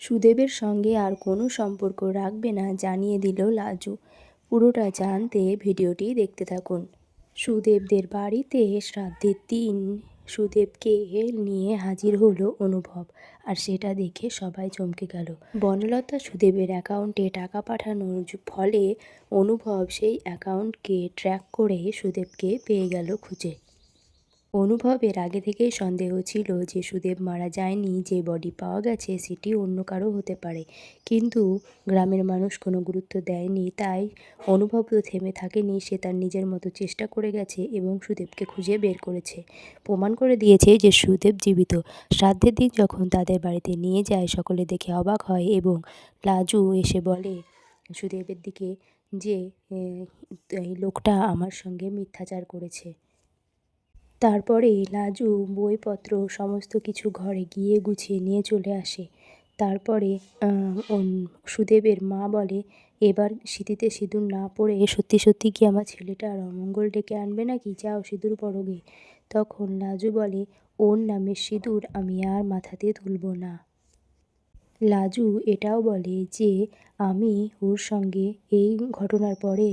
সুদেবের সঙ্গে আর কোনো সম্পর্ক রাখবে না জানিয়ে দিল লাজু। পুরোটা জানতে ভিডিওটি দেখতে থাকুন। সুদেবদের বাড়িতে শ্রাদ্ধের দিন সুদেবকে নিয়ে হাজির হলো অনুভব, আর সেটা দেখে সবাই চমকে গেল। বনলতা সুদেবের অ্যাকাউন্টে টাকা পাঠানোর ফলে অনুভব সেই অ্যাকাউন্টকে ট্র্যাক করে সুদেবকে পেয়ে গেল খুঁজে। অনুভবের আগে থেকেই সন্দেহ ছিল যে সুদেব মারা যায়নি, যে বডি পাওয়া গেছে সেটি অন্য কারো হতে পারে, কিন্তু গ্রামের মানুষ কোনো গুরুত্ব দেয়নি। তাই অনুভব তো থেমে থাকেনি, সে তার নিজের মতো চেষ্টা করে গেছে এবং সুদেবকে খুঁজে বের করেছে, প্রমাণ করে দিয়েছে যে সুদেব জীবিত। শ্রাদ্ধের দিন যখন তাদের বাড়িতে নিয়ে যায় সকলে দেখে অবাক হয় এবং লাজু এসে বলে সুদেবের দিকে যে এই লোকটা আমার সঙ্গে মিথ্যাচার করেছে। তারপরে লাজু বইপত্র সমস্ত কিছু ঘরে গিয়ে গুছিয়ে নিয়ে চলে আসে। তারপরে সুদেবের মা বলে, এবার সিঁথিতে সিঁদুর না পরে সত্যি সত্যি কি আমার ছেলেটার অমঙ্গল ডেকে আনবে নাকি, যাও সিঁদুর পরো গে। তখন লাজু বলে, ওর নামের সিঁদুর আমি আর মাথাতে তুলব না। লাজু এটাও বলে যে আমি ওর সঙ্গে এই ঘটনার পরে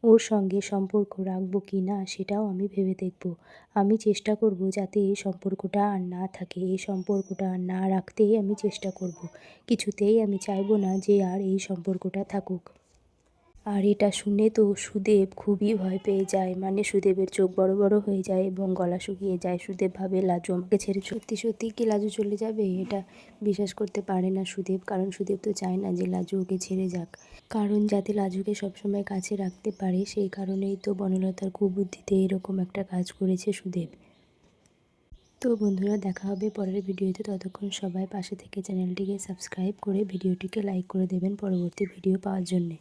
ওর সঙ্গে সম্পর্ক রাখবো কি না সেটাও আমি ভেবে দেখব। আমি চেষ্টা করব যাতে এই সম্পর্কটা আর না থাকে, এই সম্পর্কটা আর না রাখতেই আমি চেষ্টা করব। কিছুতেই আমি চাইবো না যে আর এই সম্পর্কটা থাকুক। আর এটা শুনে তো সুদেব খুবই ভয় পেয়ে যায়, মানে সুদেবের চোখ বড় বড় হয়ে যায় এবং গলা শুকিয়ে যায়। সুদেব ভাবে লাজু আমাকে ছেড়ে সত্যি সত্যি কি লাজু চলে যাবে, এটা বিশ্বাস করতে পারে না সুদেব, কারণ সুদেব তো চায় না যে লাজু ওকে ছেড়ে যাক, কারণ যাতে লাজুকে সবসময় কাছে রাখতে পারে। সেই কারণেই তো বনলতার কুবুদ্ধিতে এরকম একটা কাজ করেছে সুদেব। তো বন্ধুরা, দেখা হবে পরের ভিডিওতে, ততক্ষণ সবাই পাশে থেকে চ্যানেলটিকে সাবস্ক্রাইব করে ভিডিওটিকে লাইক করে দেবেন পরবর্তী ভিডিও পাওয়ার জন্যে।